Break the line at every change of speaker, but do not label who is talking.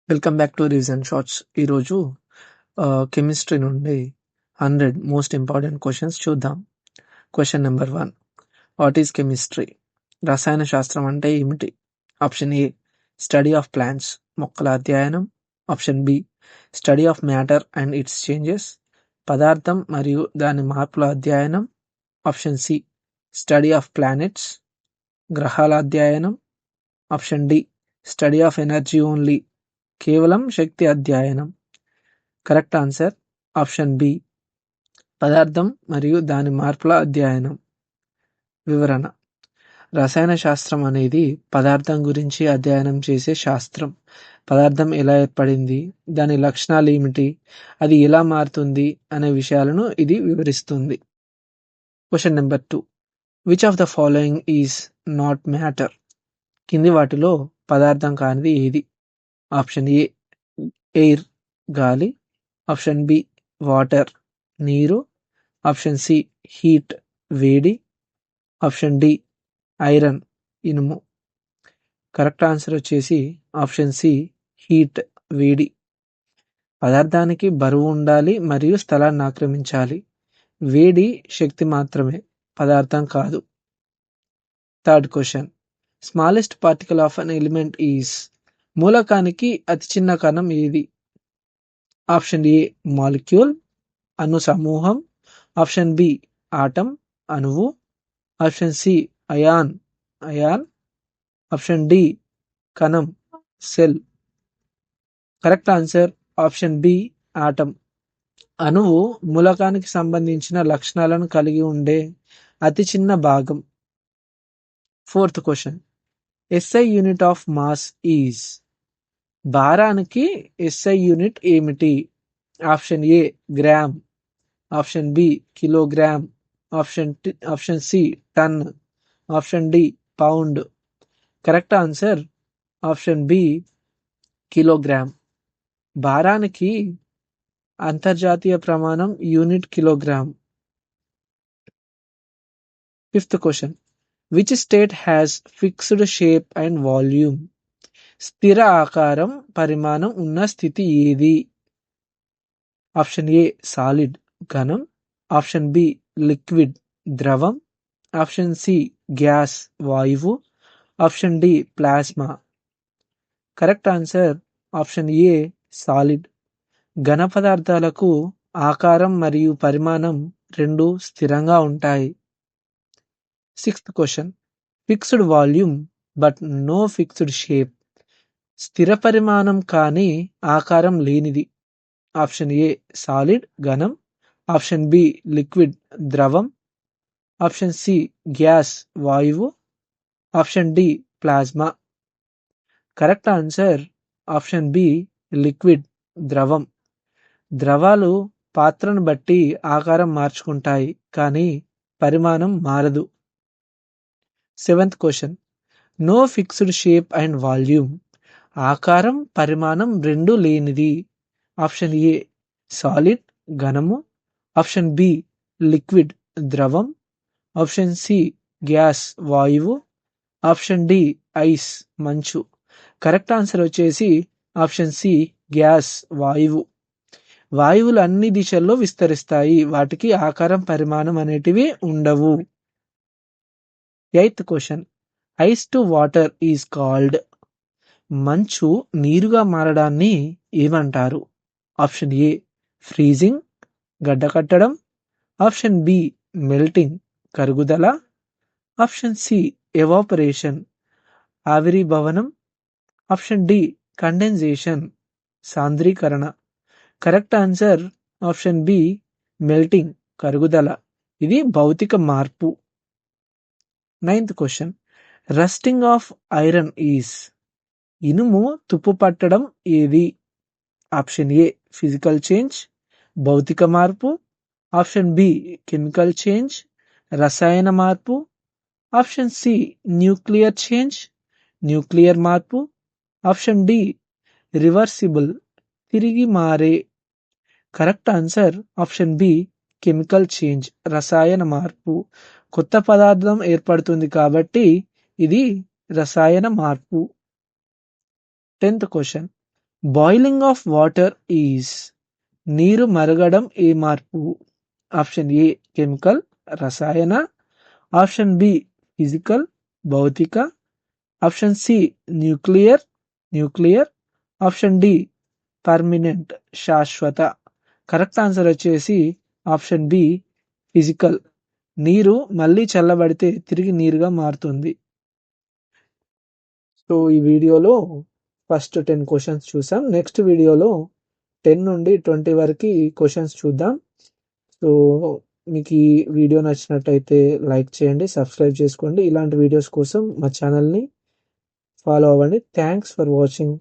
Welcome back to revision shorts. ఈరోజు chemistry నుండి 100 most important questions చూద్దాం. Question number 1, what is chemistry? రసాయన శాస్త్రం అంటే ఏమిటి? Option A, study of plants, మొక్కల అధ్యయనం. Option B, study of matter and its changes, పదార్థం మరియు దాని మార్పుల అధ్యయనం. Option C, study of planets, గ్రహాల అధ్యయనం. Option D, study of energy only, కేవలం శక్తి అధ్యయనం. కరెక్ట్ ఆన్సర్ ఆప్షన్ బి, పదార్థం మరియు దాని మార్పుల అధ్యయనం. వివరణ: రసాయన శాస్త్రం అనేది పదార్థం గురించి అధ్యయనం చేసే శాస్త్రం. పదార్థం ఎలా ఏర్పడింది, దాని లక్షణాలు ఏమిటి, అది ఎలా మారుతుంది అనే విషయాలను ఇది వివరిస్తుంది. Question number 2, which of the following is not matter? కింది వాటిలో పదార్థం కానిది ఏది? ఆప్షన్ ఏ, ఎయిర్ గాలి. ఆప్షన్ బి, వాటర్ నీరు. ఆప్షన్ సి, హీట్ వేడి. ఆప్షన్ డి, ఐరన్ ఇనుము. కరెక్ట్ ఆన్సర్ వచ్చేసి ఆప్షన్ సి, హీట్ వేడి. పదార్థానికి బరువు ఉండాలి మరియు స్థలాన్ని ఆక్రమించాలి. వేడి శక్తి మాత్రమే, పదార్థం కాదు. Third question, smallest particle of an element is? మూలకానికి అతి చిన్న కణం ఏది? ఆప్షన్ ఏ, మాలిక్యూల్ అణు సమూహం. ఆప్షన్ బి, ఆటం అణువు. Option C, ion option D, కణం cell. Correct answer option B, atom. అణువు మూలకానికి సంబంధించిన లక్షణాలను కలిగి ఉండే అతి చిన్న భాగం. Fourth question, SI unit of mass is? భారానికి ఎస్ఐ యూనిట్ ఏమిటి? Option A, gram. Option B, kilogram. Option C, ton. Option D, pound. Correct answer option B, kilogram. భారానికి అంతర్జాతీయ ప్రమాణం unit kilogram. Fifth question, which state has fixed shape and volume? స్థిర ఆకారం, పరిమాణం ఉన్న స్థితి ఏది? ఆప్షన్ ఏ, సాలిడ్ ఘనం. ఆప్షన్ బి, లిక్విడ్ ద్రవం. ఆప్షన్ సి, గ్యాస్ వాయువు. Option D, plasma. Correct answer option A, solid. ఘన పదార్థాలకు ఆకారం మరియు పరిమాణం రెండు స్థిరంగా ఉంటాయి. Sixth question, fixed volume but no fixed shape? స్థిర పరిమాణం కానీ ఆకారం లేనిది. ఆప్షన్ ఏ, సాలిడ్ ఘనం. ఆప్షన్ బి, లిక్విడ్ ద్రవం. ఆప్షన్ సి, గ్యాస్ వాయువు. Option D, plasma. Correct answer option B, liquid ద్రవం. ద్రవాలు పాత్రను బట్టి ఆకారం మార్చుకుంటాయి కానీ పరిమాణం మారదు. Seventh question, no fixed shape and volume, ఆకారం పరిమాణం రెండు లేనిది. ఆప్షన్ ఏ, సాలిడ్ ఘనము. ఆప్షన్ బి, లిక్విడ్ ద్రవం. ఆప్షన్ సి, గ్యాస్ వాయువు. ఆప్షన్ డి, ఐస్ మంచు. కరెక్ట్ ఆన్సర్ వచ్చేసి ఆప్షన్ సి, గ్యాస్ వాయువు. వాయువులు అన్ని దిశల్లో విస్తరిస్తాయి, వాటికి ఆకారం పరిమాణం అనేటివి ఉండవు. Eighth question, ice to water is called? మంచు నీరుగా మారడాన్ని ఏమంటారు? ఆప్షన్ ఏ, ఫ్రీజింగ్ గడ్డకట్టడం. ఆప్షన్ బి, మెల్టింగ్ కరుగుదల. ఆప్షన్ సి, ఎవాపరేషన్ ఆవిరిభవనం. ఆప్షన్ డి, కండెన్సేషన్ సాంద్రీకరణ. Correct answer option B, melting కరుగుదల. ఇది భౌతిక మార్పు. Ninth question, rusting of iron is? ఇనుము తుప్పు పట్టడం ఏది? ఆప్షన్ ఏ, ఫిజికల్ చేంజ్ భౌతిక మార్పు. ఆప్షన్ బి, కెమికల్ చేంజ్ రసాయన మార్పు. Option C, nuclear change nuclear మార్పు. ఆప్షన్ డి, రివర్సిబుల్ తిరిగి మారే. Correct answer option B, chemical change రసాయన మార్పు. కొత్త పదార్థం ఏర్పడుతుంది కాబట్టి ఇది రసాయన మార్పు. 10th question, boiling of water is నీరు మరగడం ఏ మార్పు? ఆప్షన్ ఏ కెమికల్ రసాయన, ఆప్షన్ బి ఫిజికల్ భౌతిక, option C nuclear, option D permanent శాశ్వత. కరెక్ట్ ఆన్సర్ వచ్చేసి ఆప్షన్ బి ఫిజికల్. నీరు మళ్ళీ చల్లబడితే తిరిగి నీరుగా మారుతుంది. సో ఈ వీడియోలో ఫస్ట్ 10 క్వశ్చన్స్ చూసాం. నెక్స్ట్ వీడియోలో 10 నుండి 20 వరకు క్వశ్చన్స్ చూద్దాం. సో మీకు ఈ వీడియో నచ్చినట్టయితే లైక్ చేయండి, సబ్స్క్రైబ్ చేసుకోండి. ఇలాంటి వీడియోస్ కోసం మా ఛానల్ని ఫాలో అవ్వండి. Thanks for watching.